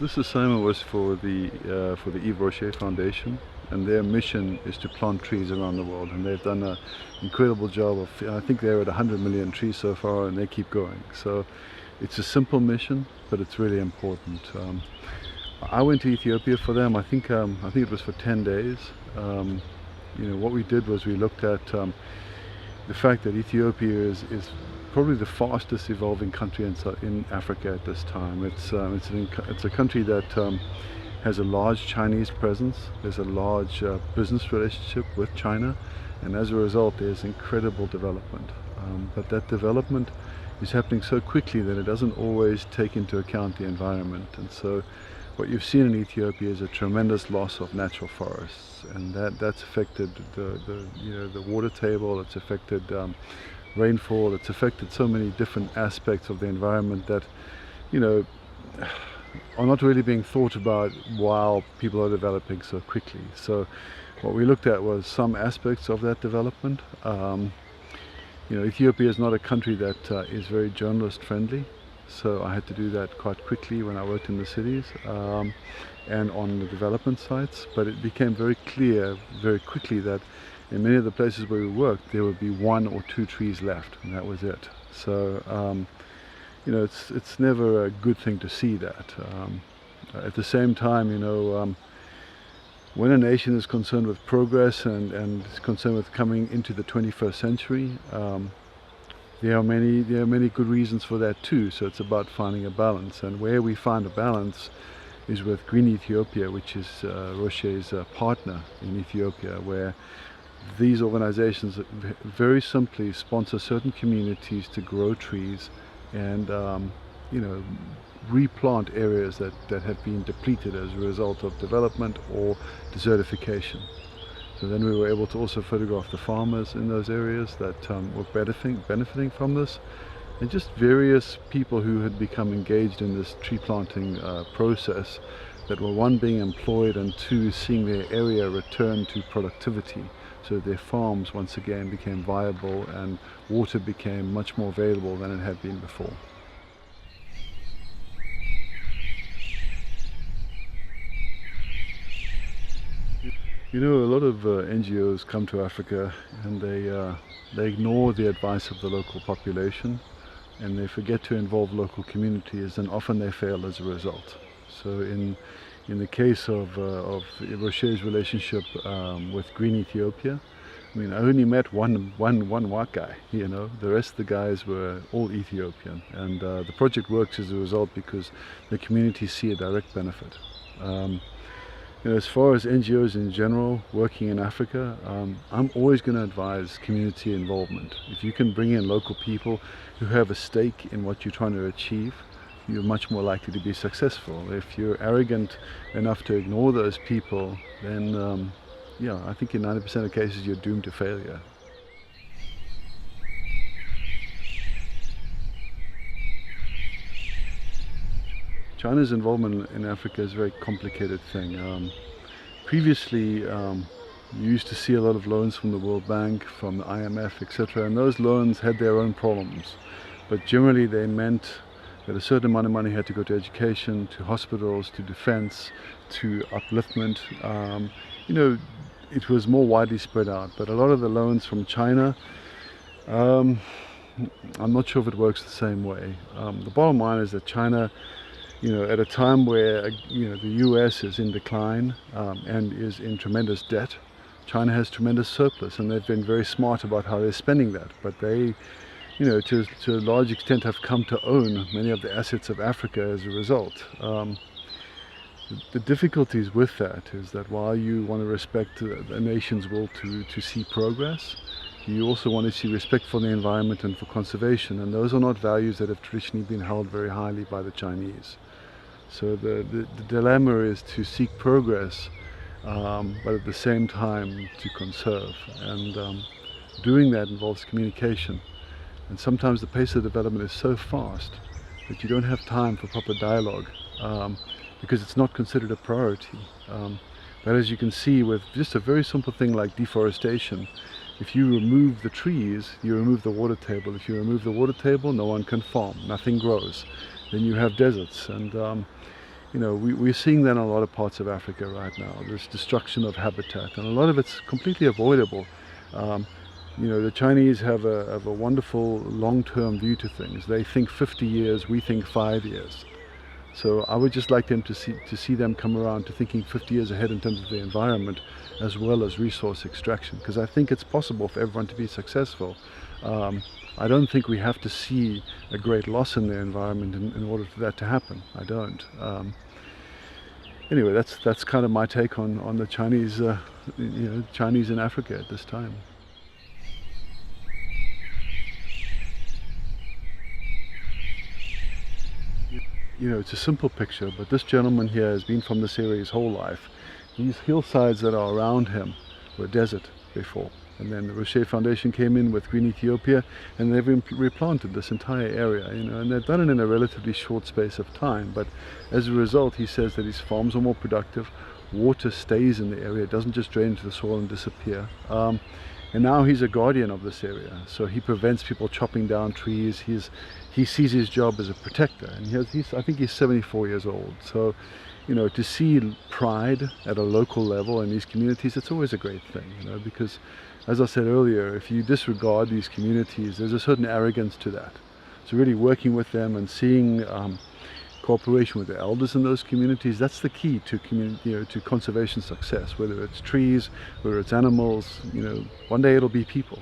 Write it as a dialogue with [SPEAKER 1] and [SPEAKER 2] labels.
[SPEAKER 1] This assignment was for the Yves Rocher Foundation, and their mission is to plant trees around the world, and they've done an incredible job of, I think they're at 100 million trees so far, and they keep going. So it's a simple mission, but it's really important. I went to Ethiopia for them. I think it was for 10 days. What we did was we looked at the fact that Ethiopia is probably the fastest evolving country in Africa at this time. It's a country that has a large Chinese presence. There's a large business relationship with China, and as a result there's incredible development. But that development is happening so quickly that it doesn't always take into account the environment, and so what you've seen in Ethiopia is a tremendous loss of natural forests, and that's affected the water table. It's affected rainfall. It's affected so many different aspects of the environment that are not really being thought about while people are developing so quickly. So what we looked at was some aspects of that development. Ethiopia is not a country that is very journalist friendly, so I had to do that quite quickly when I worked in the cities and on the development sites. But it became very clear very quickly that in many of the places where we worked there would be 1 or 2 trees left, and that was it. So it's never a good thing to see that. At the same time, when a nation is concerned with progress and is concerned with coming into the 21st century, there are many good reasons for that too. So it's about finding a balance, and where we find a balance is with Green Ethiopia, which is Rocher's partner in Ethiopia, where these organizations very simply sponsor certain communities to grow trees and replant areas that have been depleted as a result of development or desertification. So then we were able to also photograph the farmers in those areas that were benefiting from this, and just various people who had become engaged in this tree planting process that were, 1, being employed, and 2, seeing their area return to productivity, so their farms once again became viable and water became much more available than it had been before. A lot of NGOs come to Africa and they ignore the advice of the local population, and they forget to involve local communities, and often they fail as a result. So in the case of Rocher's relationship with Green Ethiopia, I only met one white guy. The rest of the guys were all Ethiopian, and the project works as a result because the communities see a direct benefit. As far as NGOs in general working in Africa, I'm always going to advise community involvement. If you can bring in local people who have a stake in what you're trying to achieve, you're much more likely to be successful. If you're arrogant enough to ignore those people, then I think in 90% of cases you're doomed to failure. China's involvement in Africa is a very complicated thing. Previously, you used to see a lot of loans from the World Bank, from the IMF, etc., and those loans had their own problems. But generally they meant that a certain amount of money had to go to education, to hospitals, to defense, to upliftment. It was more widely spread out. But a lot of the loans from China, I'm not sure if it works the same way. The bottom line is that China, at a time where the US is in decline and is in tremendous debt, China has tremendous surplus, and they've been very smart about how they're spending that. But they, to a large extent, have come to own many of the assets of Africa as a result. The difficulties with that is that while you want to respect a nation's will to see progress, you also want to see respect for the environment and for conservation, and those are not values that have traditionally been held very highly by the Chinese. So the dilemma is to seek progress, but at the same time to conserve, and doing that involves communication. And sometimes the pace of development is so fast that you don't have time for proper dialogue because it's not considered a priority. But as you can see with just a very simple thing like deforestation, if you remove the trees, you remove the water table. If you remove the water table, no one can farm, nothing grows. Then you have deserts, and you know, we're seeing that in a lot of parts of Africa right now. There's destruction of habitat, and a lot of it's completely avoidable. You know, the Chinese have a wonderful long-term view to things. They think 50 years, we think 5 years. So I would just like them to see them come around to thinking 50 years ahead in terms of the environment as well as resource extraction, because I think it's possible for everyone to be successful. I don't think we have to see a great loss in the environment in order for that to happen. I don't. Anyway, that's kind of my take on the Chinese, you know, Chinese in Africa at this time. You know, it's a simple picture, but this gentleman here has been from this area his whole life. These hillsides that are around him were desert before. And then the Rocher Foundation came in with Green Ethiopia, and they've replanted this entire area, you know, and they've done it in a relatively short space of time. But as a result, he says that his farms are more productive, water stays in the area, it doesn't just drain into the soil and disappear. And now he's a guardian of this area, so he prevents people chopping down trees. He sees his job as a protector, and I think he's 74 years old. So, you know, to see pride at a local level in these communities, it's always a great thing, you know, because as I said earlier, if you disregard these communities, there's a certain arrogance to that. So really working with them and seeing cooperation with the elders in those communities, that's the key to to conservation success, whether it's trees, whether it's animals, you know, one day it'll be people.